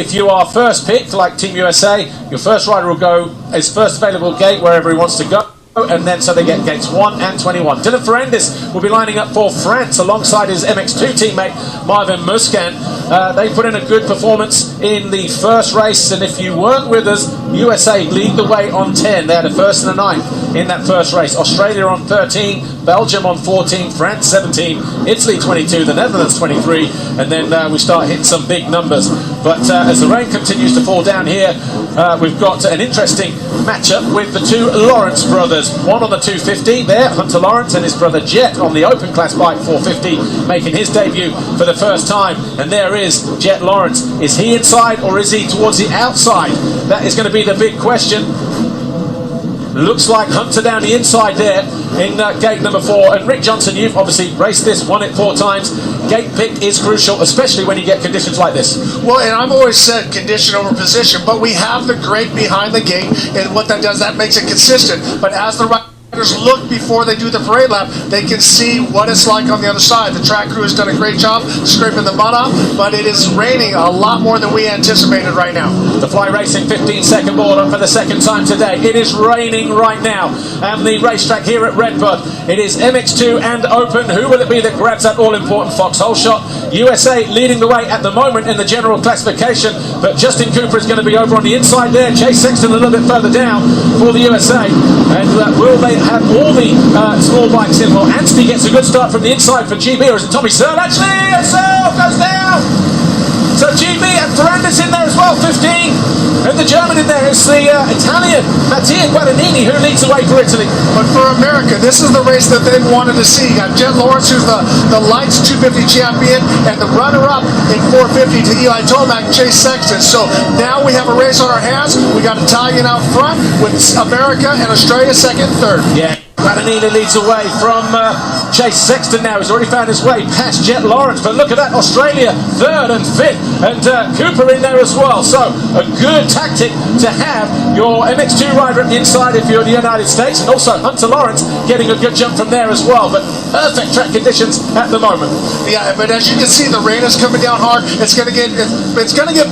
if you are first picked, like Team USA, your first rider will go his first available gate wherever he wants to go. And then so they get gates 1 and 21. Dylan Ferrandis will be lining up for France alongside his MX2 teammate Marvin Muscan. They put in a good performance in the first race, and if you weren't with us, USA lead the way on 10. They had a first and a ninth in that first race. Australia on 13, Belgium on 14, France 17, Italy 22, the Netherlands 23, and then we start hitting some big numbers. But as the rain continues to fall down here, we've got an interesting matchup with the two Lawrence brothers. One on the 250 there, Hunter Lawrence, and his brother Jet on the open class bike 450, making his debut for the first time. And there is Jet Lawrence. Is he inside or is he towards the outside? That is going to be the big question. Looks like Hunter down the inside there in gate number 4. And Rick Johnson, you've obviously raced this, won it 4 times. Gate pick is crucial, especially when you get conditions like this. Well, and I've always said condition over position, but we have the grate behind the gate, and what that does, that makes it consistent. But as the riders look before they do the parade lap, they can see what it's like on the other side. The track crew has done a great job scraping the mud off, but it is raining a lot more than we anticipated right now. The Fly Racing 15-second board up for the second time today. It is raining right now, and the racetrack here at Redbud, it is MX2 and open. Who will it be that grabs that all-important foxhole shot? USA leading the way at the moment in the general classification, but Justin Cooper is going to be over on the inside there. Chase Sexton a little bit further down for the USA, and will they have all the small bikes in? Well, Anstey gets a good start from the inside for GB, or is it Tommy Searle? Actually, Searle goes down. So GB and Ferrandis in there as well, 15. And the German in there is the Italian Mattia Guadagnini, who leads the way for Italy. But for America, this is the race that they've wanted to see. You got Jet Lawrence, who's the lights 250 champion, and the runner-up in 450 to Eli Tomac, Chase Sexton. So now we have a race on our hands. We got Italian out front with America and Australia second, third. Yeah. Guadagnini leads away from Chase Sexton now. He's already found his way past Jet Lawrence. But look at that, Australia third and fifth. And Cooper in there as well. So a good tactic to have your MX2 rider at the inside if you're the United States. And also Hunter Lawrence getting a good jump from there as well. But perfect track conditions at the moment. Yeah, but as you can see, the rain is coming down hard. It's going to get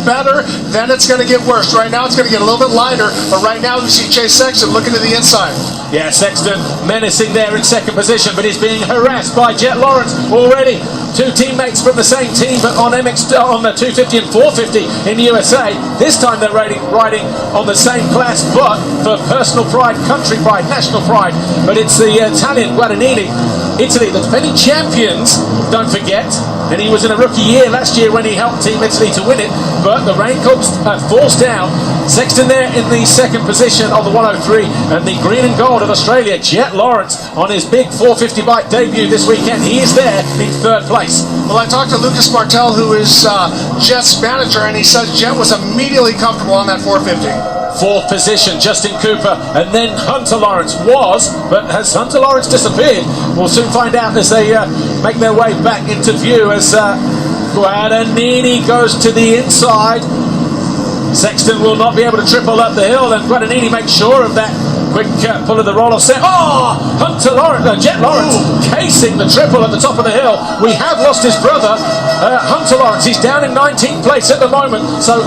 better, then it's going to get worse. Right now it's going to get a little bit lighter. But right now you see Chase Sexton looking to the inside. Yeah, Sexton menacing there in second position, but he's being harassed by Jet Lawrence already. Two teammates from the same team, but on the 250 and 450 in the USA. This time they're riding on the same class, but for personal pride, country pride, national pride. But it's the Italian Guadagnini, Italy, the defending champions, don't forget. And he was in a rookie year last year when he helped Team Italy to win it. But the rain falls down. Sexton there in the second position of the 103. And the green and gold of Australia, Jet Lawrence, on his big 450 bike debut this weekend. He is there in third place. Well, I talked to Lucas Martel, who is Jet's manager, and he says Jet was immediately comfortable on that 450. Fourth position, Justin Cooper, and then Hunter Lawrence was, but has Hunter Lawrence disappeared? We'll soon find out as they make their way back into view as Guadagnini goes to the inside. Sexton will not be able to triple up the hill, and Guadagnini makes sure of that. Quick pull of the roll-off set. Oh! Jet Lawrence casing the triple at the top of the hill. We have lost his brother, Hunter Lawrence. He's down in 19th place at the moment, so...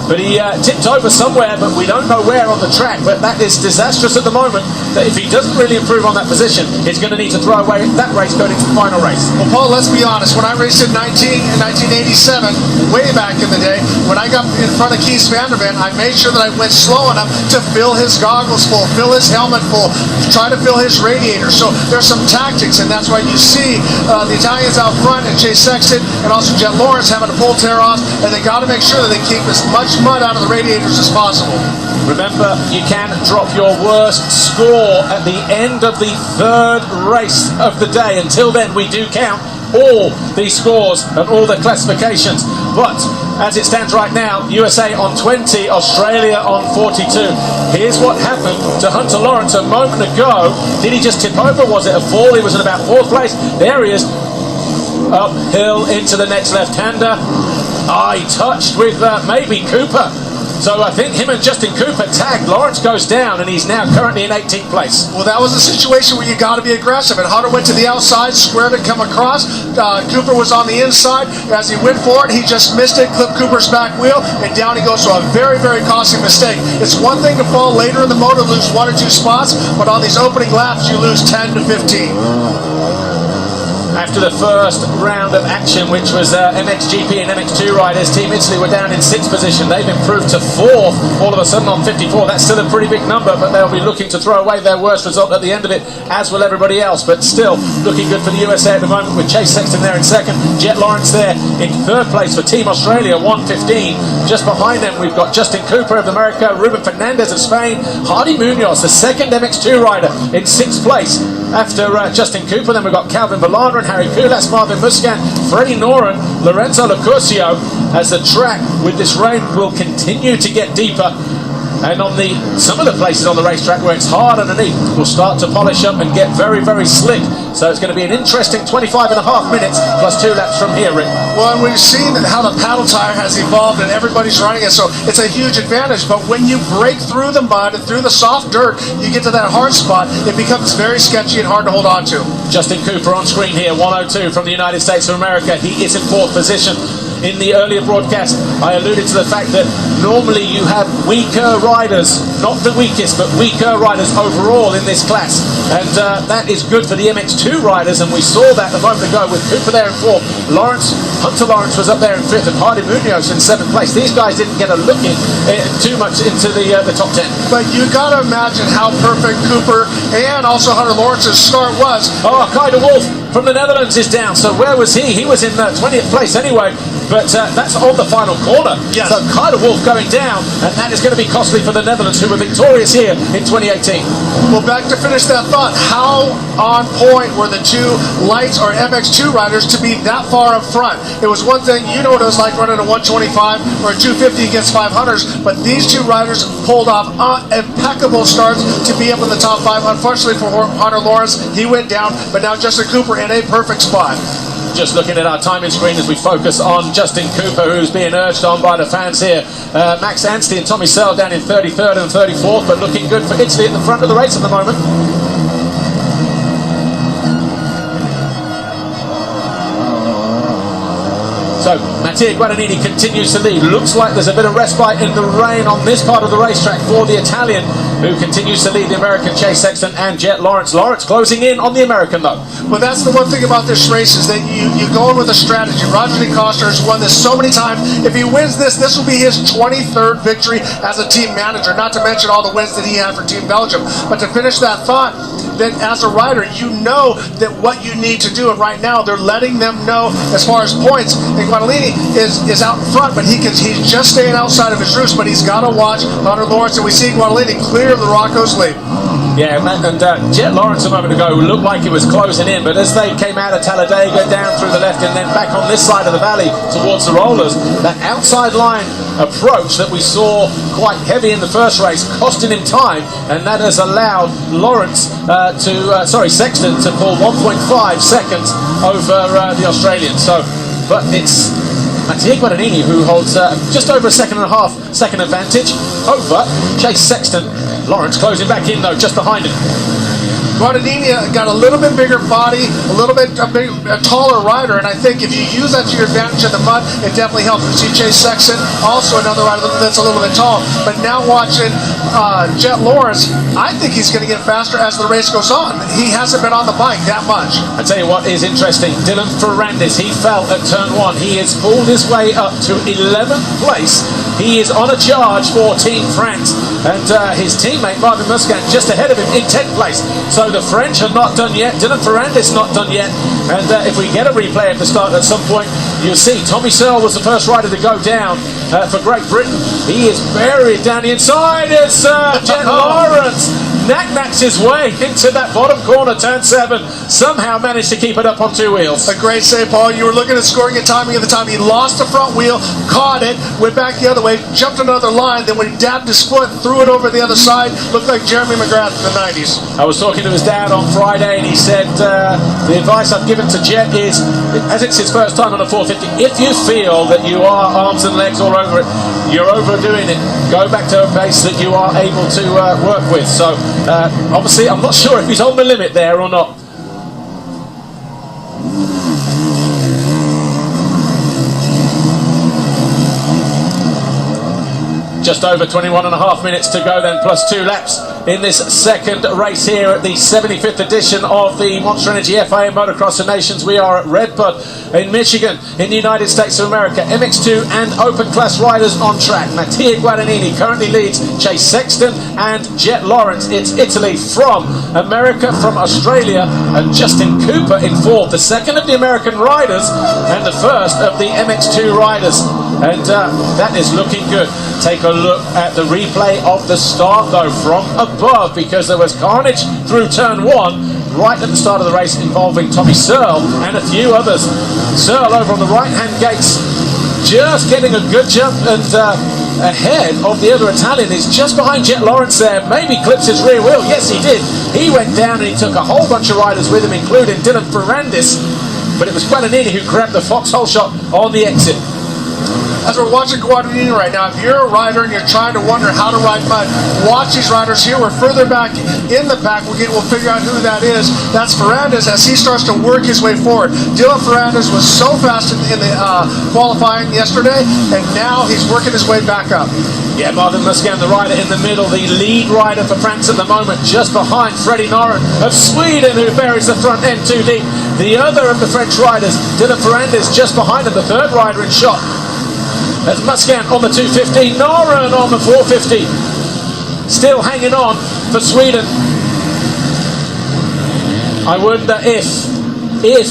But he tipped over somewhere, but we don't know where on the track. But that is disastrous at the moment. That if he doesn't really improve on that position, he's going to need to throw away that race going into the final race. Well, Paul, let's be honest. When I raced in 1987, way back in the day, when I got in front of Keith Vanderven, I made sure that I went slow enough to fill his goggles full, fill his helmet full, try to fill his radiator. So there's some tactics, and that's why you see the Italians out front and Chase Sexton and also Jet Lawrence having to pull tear off, and they got to make sure that they keep as much mud out of the radiators as possible. Remember, you can drop your worst score at the end of the third race of the day. Until then, we do count all these scores and all the classifications. But as it stands right now, USA on 20, Australia on 42. Here's what happened to Hunter Lawrence a moment ago. Did he just tip over? Was it a fall? He was in about fourth place. There he is. Uphill into the next left-hander. He touched with maybe Cooper. So I think him and Justin Cooper tagged. Lawrence goes down, and he's now currently in 18th place. Well, that was a situation where you got to be aggressive. And Hunter went to the outside, squared it, come across. Cooper was on the inside. As he went for it, he just missed it, clipped Cooper's back wheel, and down he goes. So a very, very costly mistake. It's one thing to fall later in the motor, lose 1 or 2 spots, but on these opening laps, you lose 10 to 15. After the first round of action, which was MXGP and MX2 riders, Team Italy were down in 6th position. They've improved to 4th all of a sudden on 54. That's still a pretty big number, but they'll be looking to throw away their worst result at the end of it, as will everybody else. But still looking good for the USA at the moment, with Chase Sexton there in 2nd, Jet Lawrence there in 3rd place for Team Australia, 1:15. Just behind them, we've got Justin Cooper of America, Ruben Fernandez of Spain, Hardy Munoz, the 2nd MX2 rider, in 6th place. After Justin Cooper, then we've got Calvin Villana and Harry Kulas, Marvin Muscat, Freddie Noren, Lorenzo Locurcio, as the track with this rain will continue to get deeper. And on some of the places on the racetrack where it's hard underneath will start to polish up and get very, very slick. So it's going to be an interesting 25.5 minutes plus 2 laps from here, Rick. Well, and we've seen how the paddle tire has evolved and everybody's running it, so it's a huge advantage. But when you break through the mud and through the soft dirt, you get to that hard spot, it becomes very sketchy and hard to hold on to. Justin Cooper on screen here, 102 from the United States of America. He is in 4th position. In the earlier broadcast, I alluded to the fact that normally you have weaker riders, not the weakest, but weaker riders overall in this class. And that is good for the MX2 riders, and we saw that a moment ago with Cooper there in 4th. Hunter Lawrence was up there in 5th, and Hardy Munoz in 7th place. These guys didn't get a look in too much into the top 10. But you got to imagine how perfect Cooper and also Hunter Lawrence's start was. Oh, Kyle Wolf from the Netherlands is down. So where was he? He was in 20th place anyway. But that's on the final corner. Yes. So Kyle Wolf going down, and that is going to be costly for the Netherlands, who were victorious here in 2018. Well, back to finish that thought, how on point were the 2 lights or MX2 riders to be that far up front? It was one thing, you know what it was like running a 125 or a 250 against 500s, but these 2 riders pulled off impeccable starts to be up in the top 5. Unfortunately for Hunter Lawrence, he went down, but now Justin Cooper in a perfect spot. Just looking at our timing screen as we focus on Justin Cooper, who's being urged on by the fans here. Max Anstey and Tommy Searle down in 33rd and 34th, but looking good for Italy at the front of the race at the moment. So Mattia Guadagnini continues to lead. Looks like there's a bit of respite in the rain on this part of the racetrack for the Italian, who continues to lead the American, Chase Sexton and Jet Lawrence. Lawrence closing in on the American though. Well, that's the one thing about this race is that you go in with a strategy. Roger DeCoster has won this so many times. If he wins this will be his 23rd victory as a team manager, not to mention all the wins that he had for Team Belgium. But to finish that thought, that as a rider, you know that what you need to do, and right now they're letting them know as far as points. And Guadagnini is out in front, but he's just staying outside of his roost, but he's got to watch Hunter Lawrence, and we see Guadagnini clear of the Rocco's lead. Yeah, and Jet Lawrence a moment ago looked like he was closing in, but as they came out of Talladega down through the left and then back on this side of the valley towards the rollers, that outside line approach that we saw quite heavy in the first race, costing him time, and that has allowed Sexton to pull 1.5 seconds over the Australian. So, but it's Mattia Guadagnini who holds just over a 1.5 second advantage over Chase Sexton. Lawrence closing back in though, just behind him. Guadagnini got a little bit bigger body, a taller rider, and I think if you use that to your advantage in the mud, it definitely helps. We see Chase Sexton, also another rider that's a little bit tall. But now watching Jet Lawrence, I think he's going to get faster as the race goes on. He hasn't been on the bike that much. I tell you what is interesting, Dylan Ferrandis, he fell at turn 1. He has pulled his way up to 11th place. He is on a charge for Team France, and his teammate Marvin Muscat just ahead of him in 10th place. So the French are not done yet. Dylan Ferrandis not done yet. And if we get a replay at the start at some point, you'll see Tommy Searle was the first rider to go down for Great Britain. He is buried down the inside. It's Jet Lawrence. Knacks his way into that bottom corner, turn 7. Somehow managed to keep it up on 2 wheels. A great save, Paul. You were looking at scoring and timing at the time. He lost the front wheel, caught it, went back the other way, jumped another line, then when he dabbed his foot, threw it over the other side. Looked like Jeremy McGrath in the 90s. I was talking to his dad on Friday, and he said the advice I've given to Jet is, as it's his first time on a 450, if you feel that you are arms and legs all over it, you're overdoing it. Go back to a pace that you are able to work with. So obviously, I'm not sure if he's on the limit there or not. Just over 21 and a half minutes to go then, plus 2 laps in this second race here at the 75th edition of the Monster Energy FIA Motocross of Nations. We are at Redbud in Michigan in the United States of America. MX2 and open class riders on track. Mattia Guadagnini currently leads Chase Sexton and Jet Lawrence. It's Italy from America, from Australia, and Justin Cooper in fourth. The second of the American riders and the first of the MX2 riders. And that is looking good. Take a look at the replay of the start though from above, because there was carnage through turn 1 right at the start of the race involving Tommy Searle and a few others. Searle over on the right hand gates, just getting a good jump and ahead of the other Italian. Is just behind Jet Lawrence there, maybe clips his rear wheel. Yes, he did. He went down and he took a whole bunch of riders with him, including Dylan Ferrandis, but it was Guadagnini who grabbed the foxhole shot on the exit. As we're watching Guadagnini right now, if you're a rider and you're trying to wonder how to ride mud, watch these riders here. We're further back in the pack. We'll figure out who that is. That's Ferrandis as he starts to work his way forward. Dylan Ferrandis was so fast in the qualifying yesterday, and now he's working his way back up. Yeah, Martin Muscan, the rider in the middle, the lead rider for France at the moment, just behind Freddie Noren of Sweden, who buries the front end too deep. The other of the French riders, Dylan Ferrandis, just behind him, the third rider in shot. As Muscan on the 250, Noren on the 450. Still hanging on for Sweden. I wonder if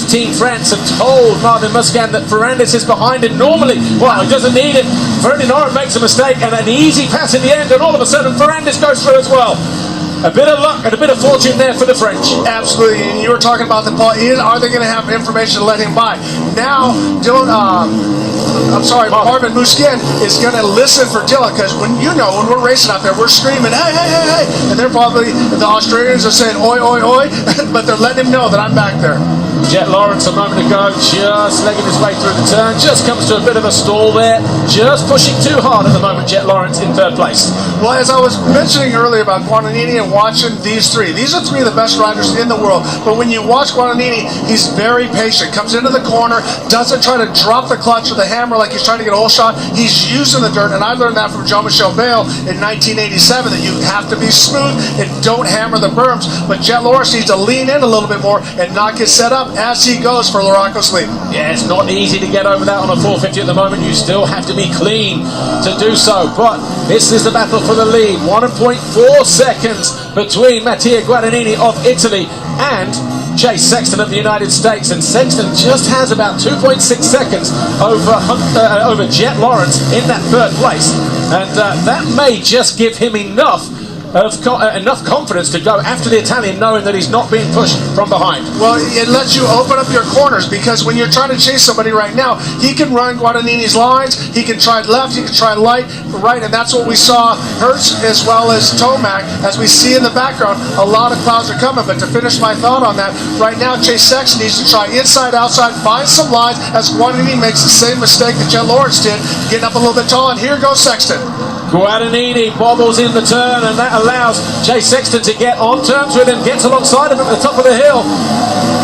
Team France had told Martin Muscan that Ferrandis is behind him normally. Well, he doesn't need it. Freddie Noren makes a mistake and an easy pass in the end, and all of a sudden Ferrandis goes through as well. A bit of luck and a bit of fortune there for the French. Absolutely. And you were talking about the Paul. Are they going to have information to let him by? Now, Dylan, Marvin Musquin is going to listen for Dylan, because when we're racing out there, we're screaming, hey, hey, hey, hey. And they're probably, the Australians are saying, oi, oi, oi. But they're letting him know that I'm back there. Jet Lawrence a moment ago, just legging his way through the turn, just comes to a bit of a stall there, just pushing too hard at the moment. Jet Lawrence in third place. Well, as I was mentioning earlier about Guadagnini and watching these are 3 of the best riders in the world. But when you watch Guadagnini, he's very patient, comes into the corner, doesn't try to drop the clutch or the hammer like he's trying to get a whole shot. He's using the dirt, and I learned that from Jean-Michel Bale in 1987, that you have to be smooth and don't hammer the berms. But Jet Lawrence needs to lean in a little bit more and not get set up as he goes for Larocco's lead. Yeah, it's not easy to get over that on a 450 at the moment. You still have to be clean to do so. But this is the battle for the lead. 1.4 seconds between Mattia Guadagnini of Italy and Chase Sexton of the United States. And Sexton just has about 2.6 seconds over Jet Lawrence in that third place. And that may just give him enough confidence to go after the Italian, knowing that he's not being pushed from behind. Well, it lets you open up your corners, because when you're trying to chase somebody right now, he can run Guadagnini's lines, he can try left, he can try right, and that's what we saw Hertz as well as Tomac. As we see in the background, a lot of clouds are coming. But to finish my thought on that, right now Chase Sexton needs to try inside, outside, find some lines, as Guadagnini makes the same mistake that Jet Lawrence did, getting up a little bit tall, and here goes Sexton. Guadagnini bobbles in the turn, and that allows Chase Sexton to get on terms with him, gets alongside him at the top of the hill.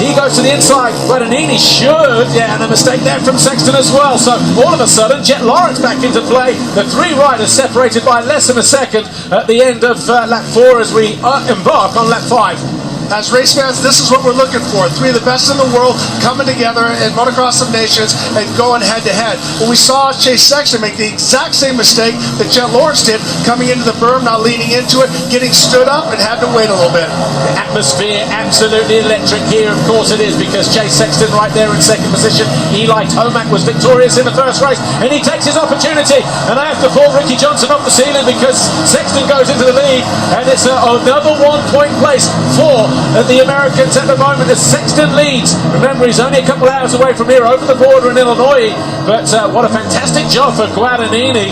He goes to the inside. Guadagnini should, and a mistake there from Sexton as well. So all of a sudden, Jet Lawrence back into play. The 3 riders separated by less than a second at the end of lap 4 as we embark on lap 5. As race fans, this is what we're looking for. 3 of the best in the world coming together in Motocross of Nations and going head-to-head. Well, we saw Chase Sexton make the exact same mistake that Jet Lawrence did, coming into the berm, not leaning into it, getting stood up, and had to wait a little bit. The atmosphere absolutely electric here. Of course it is, because Chase Sexton right there in second position. Eli Tomac was victorious in the first race, and he takes his opportunity. And I have to pull Ricky Johnson off the ceiling, because Sexton goes into the lead, and it's another 1-point place for the Americans at the moment as Sexton leads. Remember, he's only a couple hours away from here, over the border in Illinois. But what a fantastic job for Guadagnini,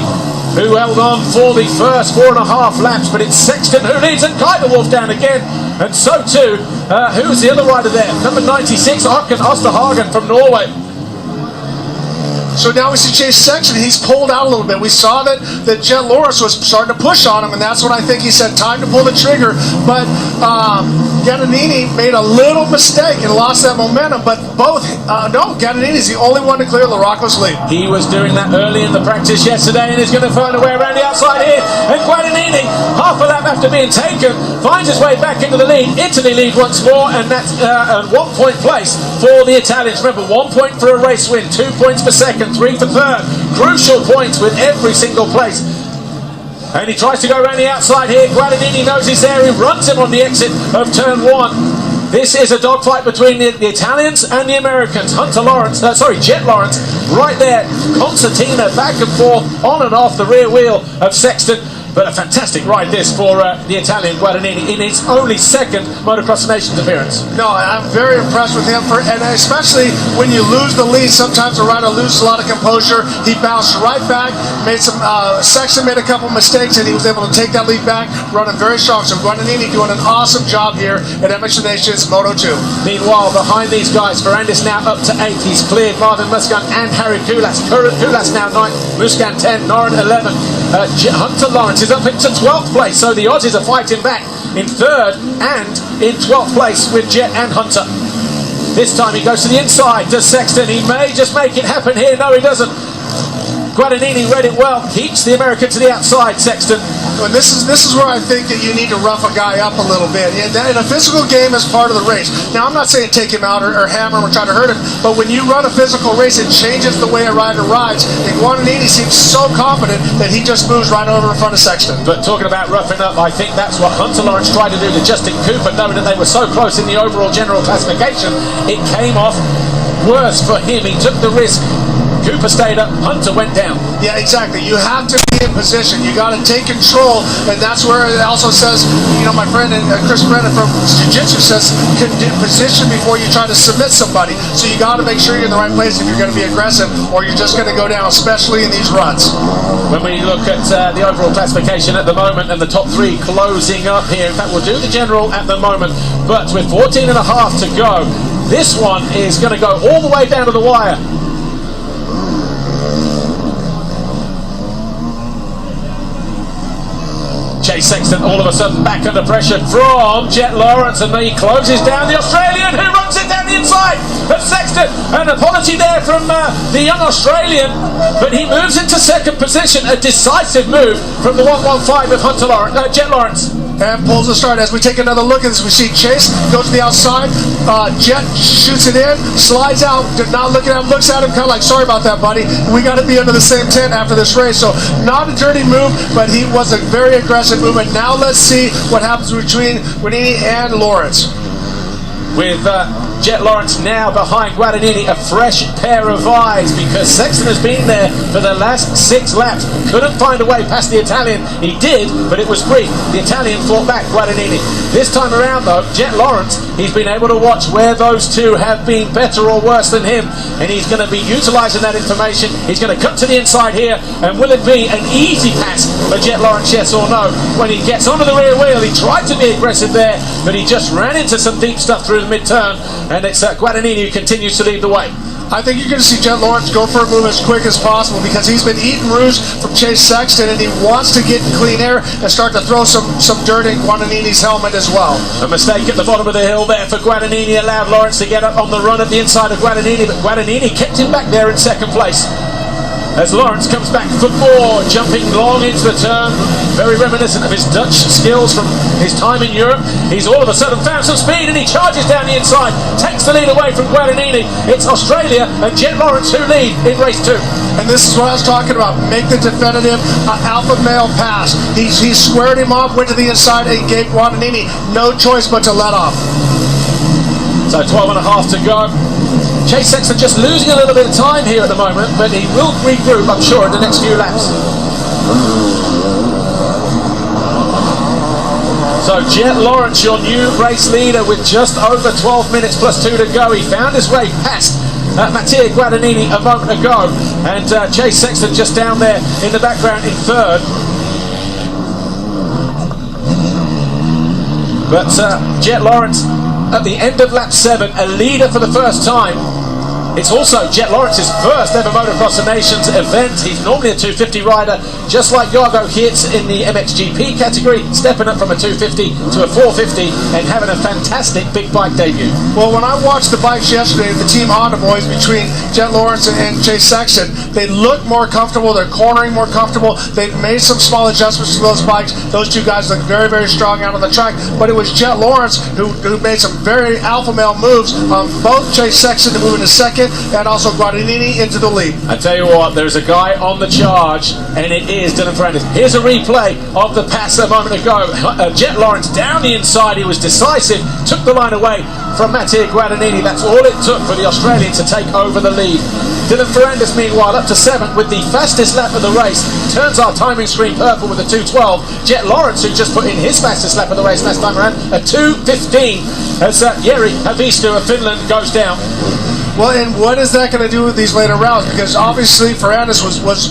who held on for the first 4.5 laps. But it's Sexton who leads, and Kaiserwolf down again. And so too, who's the other rider there? Number 96, Håkon Osterhagen from Norway. So now we see Chase Sexton. He's pulled out a little bit. We saw that Jet Lawrence was starting to push on him, and that's when I think he said time to pull the trigger. But Gattinini made a little mistake and lost that momentum. But Gattinini's the only one to clear LaRocco's lead. He was doing that early in the practice yesterday, and he's going to find a way around the outside here. And Gattinini, half a lap after being taken, finds his way back into the lead. Italy lead once more, and that's a 1 point place for the Italians. Remember, 1 point for a race win, 2 points for second, 3 for third. Crucial points with every single place. And he tries to go around the outside here. Gattinini knows he's there. He runs him on the exit of turn 1. This is a dogfight between the Italians and the Americans. Jet Lawrence right there. Concertina back and forth, on and off the rear wheel of Sexton. But a fantastic ride this for the Italian Gattinini in his only second Motocross of Nations appearance. No, I'm very impressed with him, and especially when you lose the lead, sometimes a rider loses a lot of composure. He bounced right back, Sexton made a couple mistakes, and he was able to take that lead back, running very strong. So Gattinini doing an awesome job here at MX Nations Moto 2. Meanwhile, behind these guys, Ferrandis now up to 8. He's cleared Marvin Muscan and Harry Kulas. Kulas now 9th, Muscan 10, Noren 11. Hunter Lawrence is up into 12th place, so the Aussies are fighting back in 3rd and in 12th place with Jet and Hunter. This time he goes to the inside, does Sexton. He may just make it happen here. No, he doesn't. Gattinini read it well, keeps the American to the outside, Sexton. And this is where I think that you need to rough a guy up a little bit. And a physical game is part of the race. Now, I'm not saying take him out or hammer him or try to hurt him, but when you run a physical race, it changes the way a rider rides. And Gattinini seems so confident that he just moves right over in front of Sexton. But talking about roughing up, I think that's what Hunter Lawrence tried to do to Justin Cooper, knowing that they were so close in the overall general classification. It came off worse for him. He took the risk. Cooper stayed up, Hunter went down. Yeah, exactly. You have to be in position. You got to take control, and that's where it also says, my friend Chris Brennan from Jiu-Jitsu says, position before you try to submit somebody. So you got to make sure you're in the right place if you're going to be aggressive, or you're just going to go down, especially in these runs. When we look at the overall classification at the moment and the top 3 closing up here, in fact, we'll do the general at the moment, but with 14 and a half to go, this one is going to go all the way down to the wire. Chase Sexton all of a sudden back under pressure from Jet Lawrence, and he closes down the Australian, who runs it down the inside of Sexton. An apology there from the young Australian, but he moves into second position. A decisive move from the 115 of Jet Lawrence. And pulls the start. As we take another look at this, we see Chase goes to the outside. Jet shoots it in, slides out, not looking at him, looks at him kind of like, sorry about that, buddy. We got to be under the same tent after this race. So not a dirty move, but he was a very aggressive move. And now let's see what happens between Gattinini and Lawrence. With Jet Lawrence now behind Gattinini, a fresh pair of eyes, because Sexton has been there for the last 6 laps. Couldn't find a way past the Italian. He did, but it was brief. The Italian fought back Gattinini. This time around, though, Jet Lawrence, he's been able to watch where those two have been better or worse than him, and he's going to be utilising that information. He's going to cut to the inside here, and will it be an easy pass for Jet Lawrence, yes or no? When he gets onto the rear wheel, he tried to be aggressive there, but he just ran into some deep stuff through the mid-turn, and it's Gattinini who continues to lead the way. I think you're going to see Jet Lawrence go for a move as quick as possible, because he's been eating roos from Chase Sexton, and he wants to get in clean air and start to throw some dirt in Gattinini's helmet as well. A mistake at the bottom of the hill there for Gattinini allowed Lawrence to get up on the run at the inside of Gattinini, but Gattinini kept him back there in second place. As Lawrence comes back for more, jumping long into the turn, very reminiscent of his Dutch skills from his time in Europe. He's all of a sudden found some speed, and he charges down the inside, takes the lead away from Gattinini. It's Australia and Jet Lawrence who lead in race 2. And this is what I was talking about. Make the definitive alpha male pass. He squared him off, went to the inside, and gave Gattinini no choice but to let off. So 12 and a half to go. Chase Sexton just losing a little bit of time here at the moment, but he will regroup, I'm sure, in the next few laps. So Jet Lawrence, your new race leader, with just over 12 minutes plus 2 to go. He found his way past Mattia Gattinini a moment ago, and Chase Sexton just down there in the background in third. But Jet Lawrence, at the end of lap 7, a leader for the first time It's also Jet Lawrence's first ever Motocross of Nations event. He's normally a 250 rider, just like Yargo Hitz in the MXGP category, stepping up from a 250 to a 450 and having a fantastic big bike debut. Well, when I watched the bikes yesterday, the Team Honda boys between Jet Lawrence and Chase Sexton, they look more comfortable, they're cornering more comfortable, they've made some small adjustments to those bikes. Those two guys look very, very strong out on the track, but it was Jet Lawrence who made some very alpha male moves on both Chase Sexton to move into second and also Guadagnini into the lead. I tell you what, there's a guy on the charge, and it is Dylan Ferrandis. Here's a replay of the pass a moment ago. Jet Lawrence down the inside, he was decisive, took the line away from Mattia Guadagnini. That's all it took for the Australian to take over the lead. Dylan Ferrandis, meanwhile, up to 7th with the fastest lap of the race. Turns our timing screen purple with a 2:12. Jet Lawrence, who just put in his fastest lap of the race last time around, a 2:15, as Jari Haavisto of Finland goes down. Well, and what is that going to do with these later rounds? Because obviously Ferrandis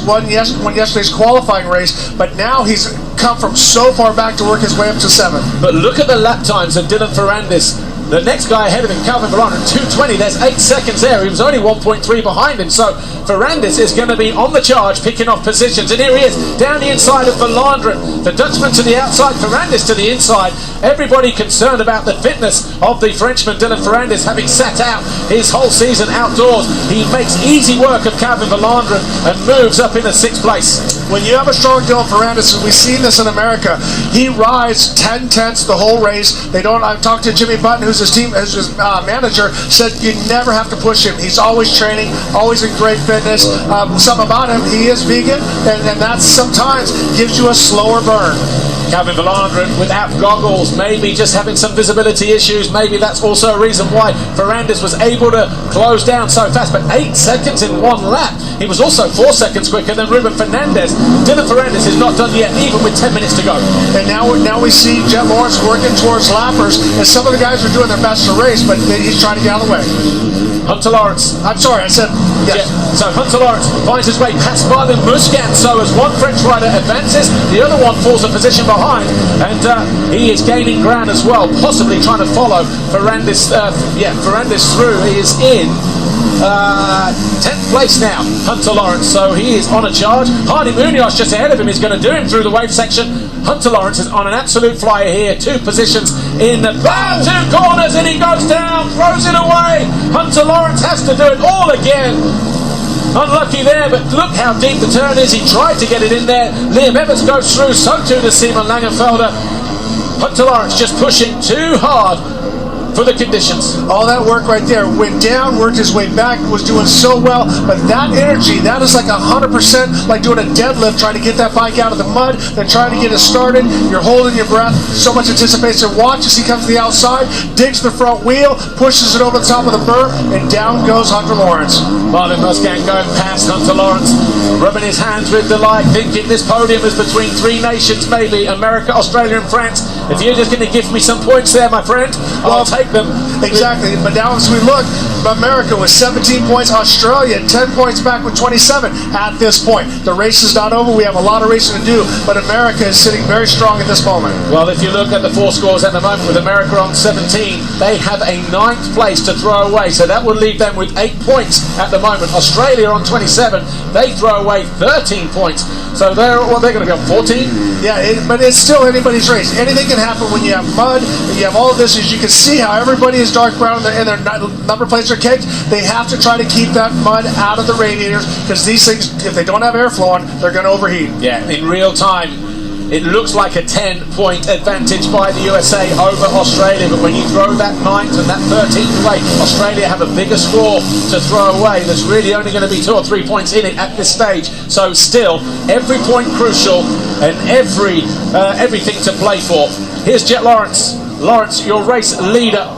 won yesterday's qualifying race, but now he's come from so far back to work his way up to 7th. But look at the lap times of Dylan Ferrandis. The next guy ahead of him, Calvin Volandren, 2:20. There's 8 seconds there. He was only 1.3 behind him. So Ferrandis is going to be on the charge, picking off positions. And here he is, down the inside of Volandren. The Dutchman to the outside, Ferrandis to the inside. Everybody concerned about the fitness of the Frenchman, Dylan Ferrandis, having sat out his whole season outdoors. He makes easy work of Calvin Volandren and moves up into 6th place. When you have a strong Dylan Ferrandis, and we've seen this in America, he rides 10/10 the whole race. I've talked to Jimmy Button, who's his manager, said you never have to push him. He's always training, always in great fitness. Something about him, he is vegan, and that sometimes gives you a slower burn. Calvin Volandren without goggles, maybe just having some visibility issues. Maybe that's also a reason why Ferrandis was able to close down so fast. But 8 seconds in one lap. He was also 4 seconds quicker than Ruben Fernandez. Dylan Ferrandis is not done yet, even with 10 minutes to go. And now we see Jet Lawrence working towards lappers, and some of the guys are doing their best to race, but he's trying to get out of the way. Hunter Lawrence. I'm sorry, I said yes. Yeah. So Hunter Lawrence finds his way past Marlon Muscat. So as one French rider advances, the other one falls a position behind, and he is gaining ground as well, possibly trying to follow Ferrandis. Ferrandis through. He is in 10th place now, Hunter Lawrence. So he is on a charge. Hardy Munoz just ahead of him is going to do him through the wave section. Hunter Lawrence is on an absolute flyer here. 2 positions in the 2 corners, and he goes down, throws it away. Hunter Lawrence has to do it all again. Unlucky there, but look how deep the turn is. He tried to get it in there. Liam Evans goes through, so too does Simon Langenfelder. Hunter Lawrence just pushing too hard for the conditions. All that work right there, went down, worked his way back, was doing so well, but that energy, that is like 100% like doing a deadlift, trying to get that bike out of the mud, then trying to get it started. You're holding your breath, so much anticipation. Watch as he comes to the outside, digs the front wheel, pushes it over the top of the berm, and down goes Hunter Lawrence. Marlon Muscat going past Hunter Lawrence, rubbing his hands with delight, thinking this podium is between 3 nations, maybe America, Australia, and France. If you're just going to give me some points there, my friend, I'll take them. Exactly, but now as we look, America with 17 points, Australia 10 points back with 27 at this point. The race is not over, we have a lot of racing to do, but America is sitting very strong at this moment. Well, if you look at the 4 scores at the moment, with America on 17, they have a 9th place to throw away, so that would leave them with 8 points at the moment. Australia on 27, they throw away 13 points, so they're going to be on 14? Yeah, but it's still anybody's race. Anything can happen when you have mud, and you have all of this. As you can see how everybody is dark brown and their number plates are caked. They have to try to keep that mud out of the radiators, because these things, if they don't have air flowing, they're going to overheat. Yeah, in real time, it looks like a 10-point advantage by the USA over Australia, but when you throw that 9th and that 13th away, Australia have a bigger score to throw away. There's really only going to be 2 or 3 points in it at this stage. So still, every point crucial and everything to play for. Here's Jet Lawrence. Lawrence, your race leader.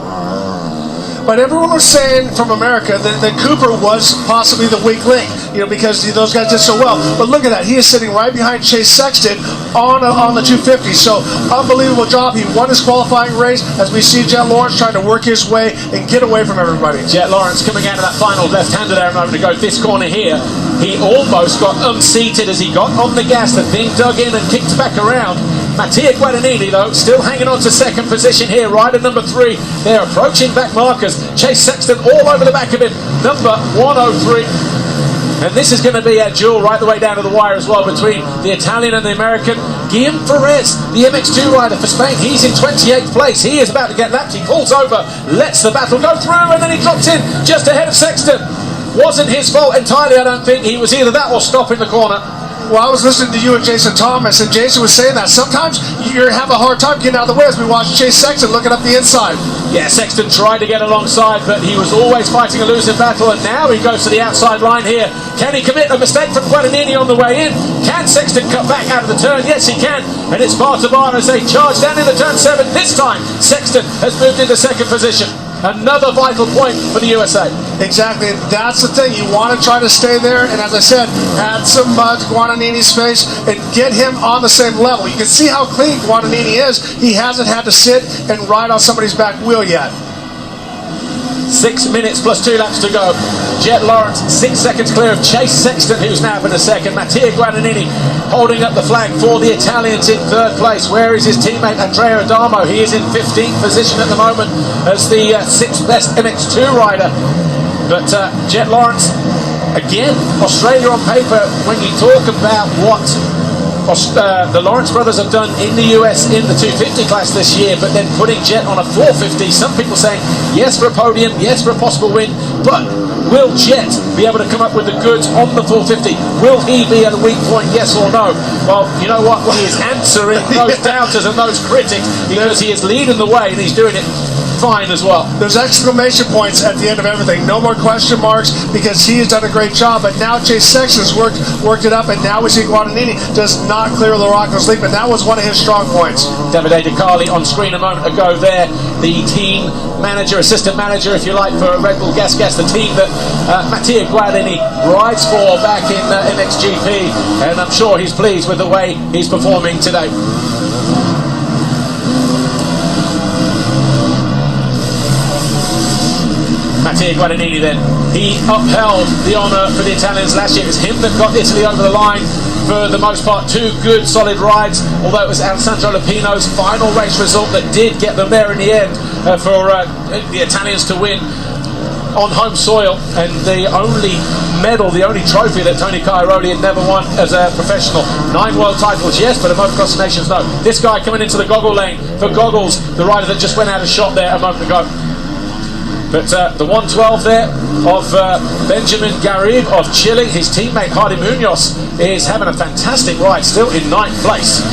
But everyone was saying from America that Cooper was possibly the weak link, because those guys did so well. But look at that. He is sitting right behind Chase Sexton on the 250. So unbelievable job. He won his qualifying race as we see Jet Lawrence trying to work his way and get away from everybody. Jet Lawrence coming out of that final left-hander there a moment ago. This corner here, he almost got unseated as he got on the gas. The thing dug in and kicked back around. Mattia Guadagnini, though, still hanging on to second position here. Rider number 3, they're approaching back markers. Chase Sexton all over the back of him, number 103. And this is going to be a duel right the way down to the wire as well between the Italian and the American. Guillaume Perez, the MX2 rider for Spain, he's in 28th place. He is about to get lapped. He pulls over, lets the battle go through, and then he drops in just ahead of Sexton. Wasn't his fault entirely, I don't think. He was either that or stop in the corner. Well, I was listening to you and Jason Thomas, and Jason was saying that sometimes you have a hard time getting out of the way as we watch Chase Sexton looking up the inside. Yeah, Sexton tried to get alongside, but he was always fighting a losing battle, and now he goes to the outside line here. Can he commit a mistake from Guadagnini on the way in? Can Sexton cut back out of the turn? Yes, he can, and it's bar to bar as they charge down into turn 7. This time, Sexton has moved into second position. Another vital point for the USA. Exactly, that's the thing. You want to try to stay there, and as I said, add some mud to Guadagnini's face and get him on the same level. You can see how clean Guadagnini is. He hasn't had to sit and ride on somebody's back wheel yet. 6 minutes plus 2 laps to go. Jet Lawrence 6 seconds clear of Chase Sexton, who's now in a second. Mattia Guadagnini holding up the flag for the Italians in 3rd place. Where is his teammate Andrea Adamo? He is in 15th position at the moment as the 6th best MX2 rider. But Jet Lawrence, again, Australia on paper, when you talk about what the Lawrence brothers have done in the US in the 250 class this year, but then putting Jet on a 450, some people saying yes for a podium, yes for a possible win, but will Jet be able to come up with the goods on the 450? Will he be at a weak point, yes or no? Well, you know what, he is answering those doubters and those critics because he is leading the way and he's doing it fine as well. There's exclamation points at the end of everything. No more question marks because he has done a great job. But now Chase Sexton's worked it up, and now we see Guadagnini does not clear Larocco's lead, but that was one of his strong points. Davide De Carli on screen a moment ago there, the team manager, assistant manager, if you like, for Red Bull Gas, the team that Mattia Guadagnini rides for back in MXGP, and I'm sure he's pleased with the way he's performing today. Mattia Guadagnini then, he upheld the honour for the Italians last year. It was him that got Italy over the line for the most part. 2 good solid rides, although it was Alessandro Lupino's final race result that did get them there in the end for the Italians to win on home soil, and the only medal, the only trophy that Tony Cairoli had never won as a professional. 9 world titles, yes, but a Motocross of Nations, no. This guy coming into the goggle lane for Goggles, the rider that just went out of shot there a moment ago. But the 112 there of Benjamin Garib of Chile, his teammate Hardy Munoz is having a fantastic ride, still in 9th place.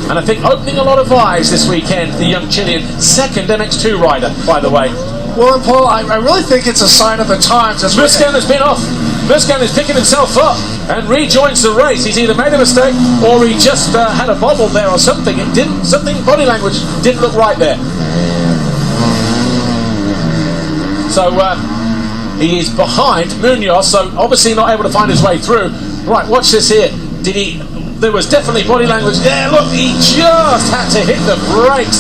And I think opening a lot of eyes this weekend, the young Chilean, 2nd MX2 rider, by the way. Well, and Paul, I really think it's a sign of the times. Muscan has been off. Muscan is picking himself up and rejoins the race. He's either made a mistake or he just had a bobble there or something. It didn't, body language didn't look right there. So he is behind Munoz, so obviously not able to find his way through. Right, watch this here. There was definitely body language. Yeah, look, he just had to hit the brakes.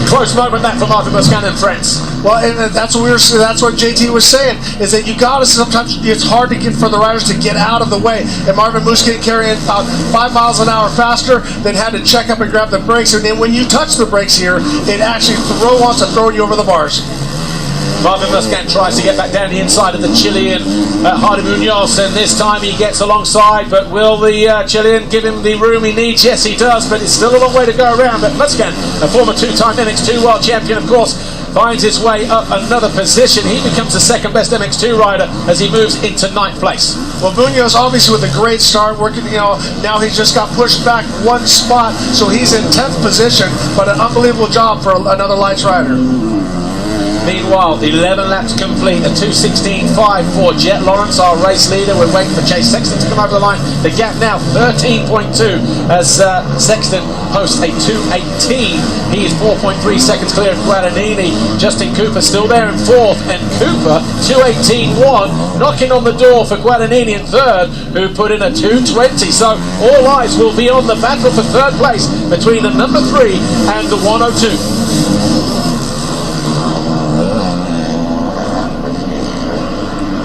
Close moment that for Marvin Muscan and friends. Well, and that's what JT was saying, is that you got to, sometimes it's hard to get for the riders to get out of the way. And Marvin Muscan carrying about 5 miles an hour faster, then had to check up and grab the brakes. And then when you touch the brakes here, it actually wants to throw you over the bars. Marvin Muscan tries to get back down the inside of the Chilean Hardy Munoz, and this time he gets alongside, but will the Chilean give him the room he needs? Yes, he does, but it's still a long way to go around. But Muscan, a former 2-time MX2 world champion, of course, finds his way up another position. He becomes the 2nd best MX2 rider as he moves into 9th place. Well, Munoz obviously with a great start, working, now he's just got pushed back 1 spot, so he's in 10th position, but an unbelievable job for another lights rider. Meanwhile, 11 laps complete, a 2:16.5 for Jet Lawrence, our race leader. We're waiting for Chase Sexton to come over the line. The gap now 13.2 as Sexton hosts a 2:18. He is 4.3 seconds clear of Guadagnini. Justin Cooper still there in 4th, and Cooper 2:18.1, knocking on the door for Guadagnini in 3rd, who put in a 2:20. So all eyes will be on the battle for 3rd place between the number 3 and the 102.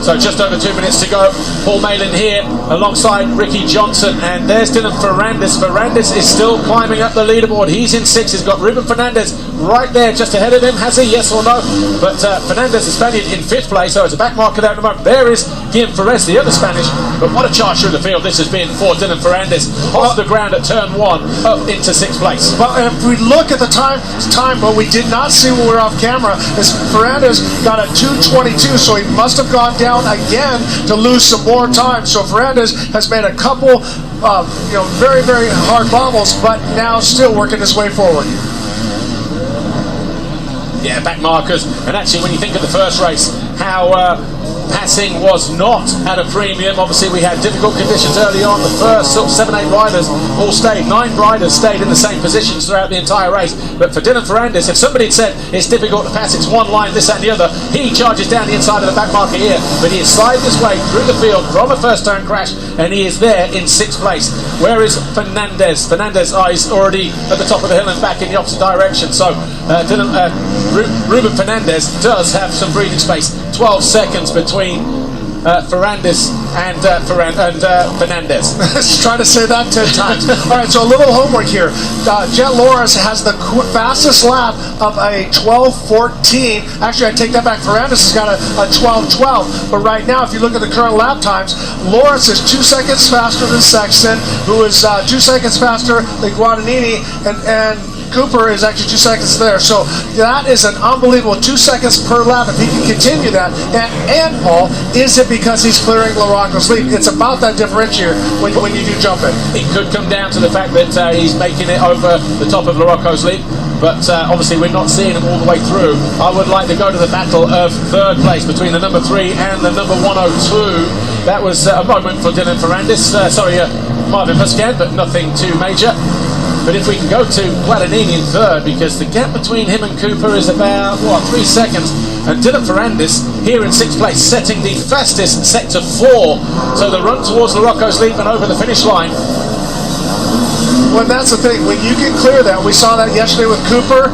So So just over 2 minutes to go. Paul Malin here alongside Ricky Johnson, and there's Dylan Ferrandis. Ferrandis is still climbing up the leaderboard. He's in 6th. He's got Ruben Fernandez right there just ahead of him. Has he? Yes or no? But Fernandez, the Spaniard, in 5th place, so it's a back marker there at the moment. There is Guillem Ferrez, the other Spanish. But what a charge through the field this has been for Dylan Ferrandis. Off the ground at turn 1, up into 6th place. Well, if we look at the time, but we did not see when we were off camera, is Ferrandis got a 2:22, so he must have gone down again to lose some more time. So Ferrandis has made a couple very, very hard bobbles, but now still working his way forward. Yeah, back markers. And actually, when you think of the first race, how passing was not at a premium. Obviously, we had difficult conditions early on. The first sort of 7-8 riders all stayed. 9 riders stayed in the same positions throughout the entire race. But for Dylan Ferrandis, if somebody had said it's difficult to pass, it's one line, this, that, and the other, he charges down the inside of the back marker here. But he has slided his way through the field from a first turn crash, and he is there in 6th place. Where is Fernandez? Fernandez is already at the top of the hill and back in the opposite direction. So Ruben Fernandez does have some breathing space. 12 seconds between Ferrandis and Fernandez. Trying to say that 10 times. All right, so a little homework here. Jet Loris has the fastest lap of a 12:14. Actually, I take that back. Ferrandis has got a 12:12. But right now, if you look at the current lap times, Loris is 2 seconds faster than Sexton, who is 2 seconds faster than Guadagnini, and Cooper is actually 2 seconds there. So that is an unbelievable 2 seconds per lap if he can continue that. And Paul, is it because he's clearing LaRocco's lead? It's about that differentiator when you do jump it. It could come down to the fact that he's making it over the top of LaRocco's lead. But obviously we're not seeing him all the way through. I would like to go to the battle of 3rd place between the number 3 and the number 102. That was a moment for Dylan Ferrandis. Marvin Muscat, but nothing too major. But if we can go to Guadagnini in 3rd, because the gap between him and Cooper is about, 3 seconds. And Dylan Ferrandis here in 6th place, setting the fastest sector 4. So the run towards LaRocco's lead and over the finish line. Well, that's the thing. When you can clear that, we saw that yesterday with Cooper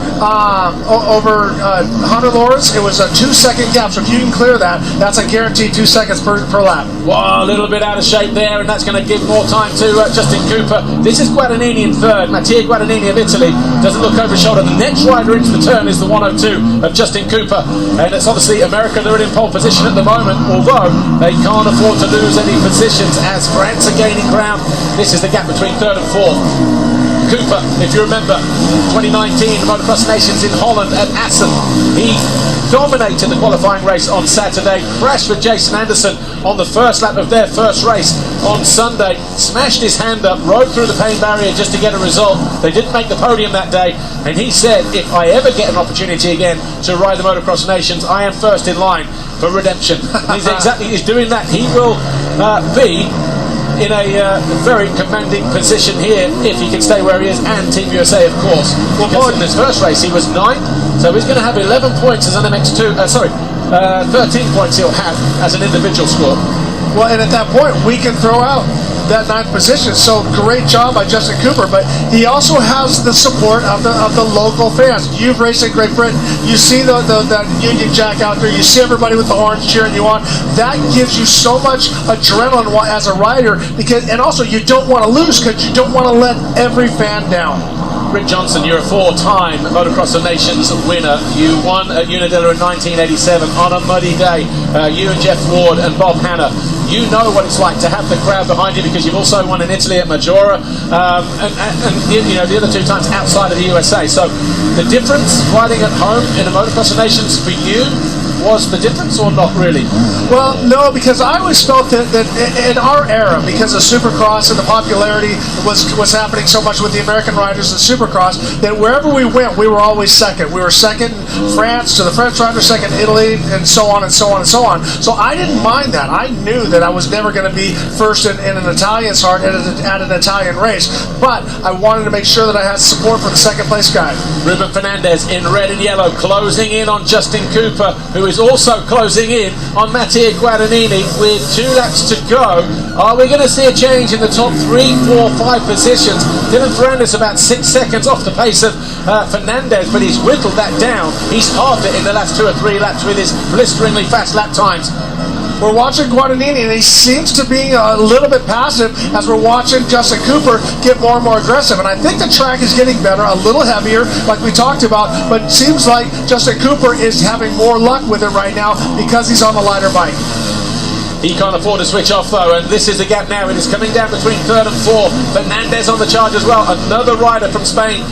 over Hunter Lawrence. It was a 2-second gap. So if you can clear that, that's a guaranteed 2 seconds per lap. Well, a little bit out of shape there, and that's going to give more time to Justin Cooper. This is Guadagnini in 3rd. Mattia Guadagnini of Italy doesn't look over his shoulder. The next rider into the turn is the 102 of Justin Cooper. And it's obviously America that are in pole position at the moment, although they can't afford to lose any positions as France are gaining ground. This is the gap between 3rd and 4th. Cooper, if you remember, 2019 Motocross of Nations in Holland at Assen. He dominated the qualifying race on Saturday, crashed with Jason Anderson on the first lap of their first race on Sunday, smashed his hand up, rode through the pain barrier just to get a result. They didn't make the podium that day, and he said, if I ever get an opportunity again to ride the Motocross of Nations, I am first in line for redemption. He's doing that. He will be in a very commanding position here if he can stay where he is, and Team USA, of course. Because in this first race he was 9th, so he's going to have 11 points as an MX2. 13 points he'll have as an individual score. Well, and at that point we can throw out that 9th position. So great job by Justin Cooper, but he also has the support of the local fans. You've raced in Great Britain. You see the Union Jack out there. You see everybody with the horns cheering you on. That gives you so much adrenaline as a rider, and also you don't want to lose because you don't want to let every fan down. Rick Johnson, you're a 4-time Motocross of Nations winner. You won at Unadilla in 1987 on a muddy day. You and Jeff Ward and Bob Hanna. You know what it's like to have the crowd behind you, because you've also won in Italy at Majora, and the other 2 times outside of the USA. So the difference riding at home in the Motocross of Nations for you was the difference, or not really? Well, no, because I always felt that in our era, because of Supercross and the popularity was happening so much with the American riders in Supercross, that wherever we went, we were always second. We were second in France to the French riders, second in Italy, and so on and so on and so on. So I didn't mind that. I knew that I was never going to be first in an Italian's heart at an Italian race, but I wanted to make sure that I had support for the second place guy. Ruben Fernandez in red and yellow, closing in on Justin Cooper, who is also closing in on Mattia Guadagnini with 2 laps to go. Are we going to see a change in the top 3, 4, 5 positions? Dylan Ferrandis about 6 seconds off the pace of Fernandez, but he's whittled that down. He's halved it in the last 2 or 3 laps with his blisteringly fast lap times. we're watching Guadagnini, and he seems to be a little bit passive as we're watching Justin Cooper get more and more aggressive. And I think the track is getting better, a little heavier, like we talked about, but it seems like Justin Cooper is having more luck with it right now because he's on the lighter bike. He can't afford to switch off though, and this is the gap now. It is coming down between third and fourth. Fernandez on the charge as well. Another rider from Spain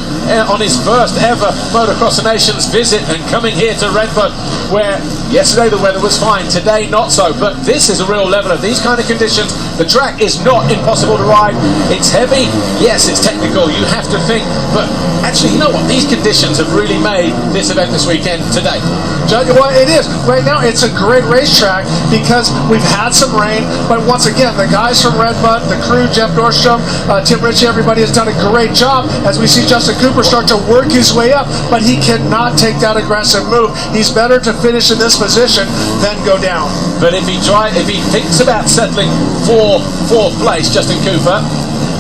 on his first ever Motocross of Nations visit, and coming here to Redbud, where yesterday the weather was fine, today not so. But this is a real level of these kind of conditions. The track is not impossible to ride. It's heavy, yes, it's technical. You have to think, but actually, you know what? These conditions have really made this event this weekend today. Well, it is. Right now, it's a great racetrack because we've had some rain, but once again, the guys from Redbud, the crew, Jeff Nordstrom, Tim Ritchie, everybody has done a great job as we see Justin Cooper start to work his way up, but he cannot take that aggressive move. He's better to finish in this position than go down. But if he thinks about settling for fourth place, Justin Cooper,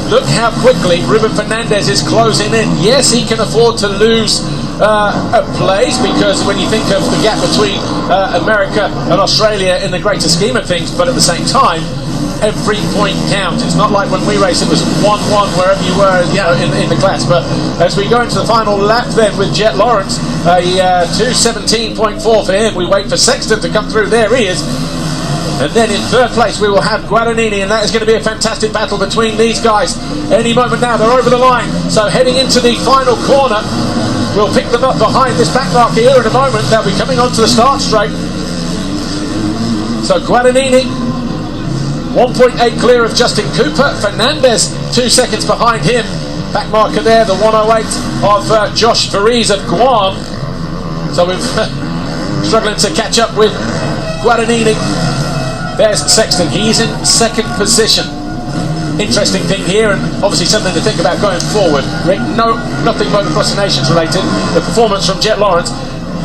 look how quickly Ruben Fernandez is closing in. Yes, he can afford to lose a place, because when you think of the gap between America and Australia in the greater scheme of things, but at the same time, every point counts. It's not like when we race it was 1-1 wherever you were in the class. But as we go into the final lap then with Jet Lawrence, a 2:17.4 for him. We wait for Sexton to come through. There he is. And then in third place we will have Guadagnini, and that is going to be a fantastic battle between these guys. Any moment now, they're over the line. So heading into the final corner, we'll pick them up behind this back marker here in a moment. They'll be coming onto the start straight. So Guadagnini, 1.8 clear of Justin Cooper. Fernandez, 2 seconds behind him. Back marker there, the 1:08 of Josh Fariz of Guam. So we're struggling to catch up with Guadagnini. There's Sexton, he's in second position. Interesting thing here, and obviously something to think about going forward. Rick, nothing Motocross of Nations related. The performance from Jet Lawrence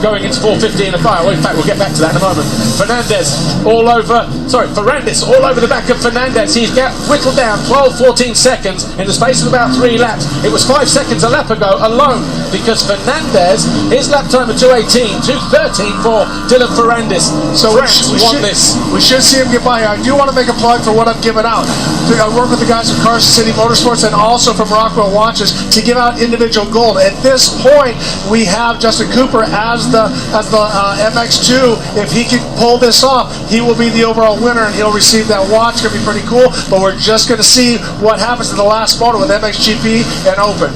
going into 450 in a fire. Well, in fact, we'll get back to that in a moment. Ferrandis all over the back of Fernandez. He's whittled down 12-14 seconds in the space of about 3 laps. It was 5 seconds a lap ago alone, because Fernandez, his lap time of 2:18, 2:13 for Dylan Ferrandis. So we should see him get by here. I do want to make a plug for what I've given out. I work with the guys from Carson City Motorsports and also from Rockwell Watches to give out individual gold. At this point, we have Justin Cooper as the MX2. If he can pull this off, he will be the overall winner, and he'll receive that watch. It's going to be pretty cool, but we're just going to see what happens in the last motor with MXGP and Open.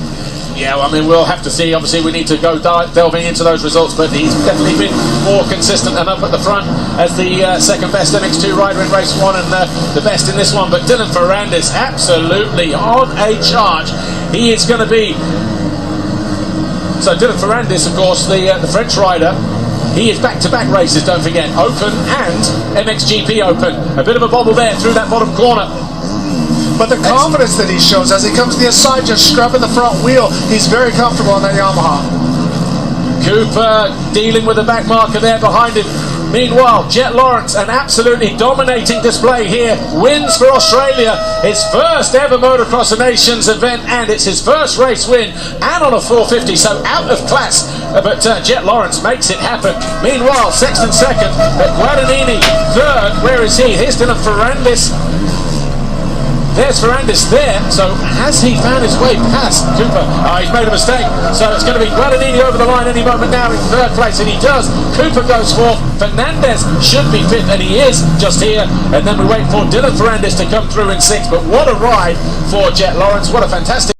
Yeah, well, I mean, we'll have to see. Obviously, we need to go delving into those results, but he's definitely been more consistent and up at the front as the second best MX2 rider in race 1 and the best in this one. But Dylan Ferrandis, absolutely on a charge. He is going to be... So Dylan Ferrandis, of course, the French rider, he is back-to-back races, don't forget, Open and MXGP Open. A bit of a bobble there through that bottom corner. But the confidence that he shows as he comes to the side, just scrubbing the front wheel, he's very comfortable on that Yamaha. Cooper dealing with the back marker there behind him. Meanwhile, Jet Lawrence, an absolutely dominating display here, wins for Australia, his first ever Motocross of Nations event, and it's his first race win, and on a 450, so out of class, but Jet Lawrence makes it happen. Meanwhile, Sexton second, but Guadagnini third. Where is he? Here's Dylan Ferrandis. There's Ferrandis there, so has he found his way past Cooper? He's made a mistake, so it's going to be Guadagnini over the line any moment now in third place, and he does. Cooper goes fourth. Fernandez should be fifth, and he is just here, and then we wait for Dylan Ferrandis to come through in sixth. But what a ride for Jet Lawrence, what a fantastic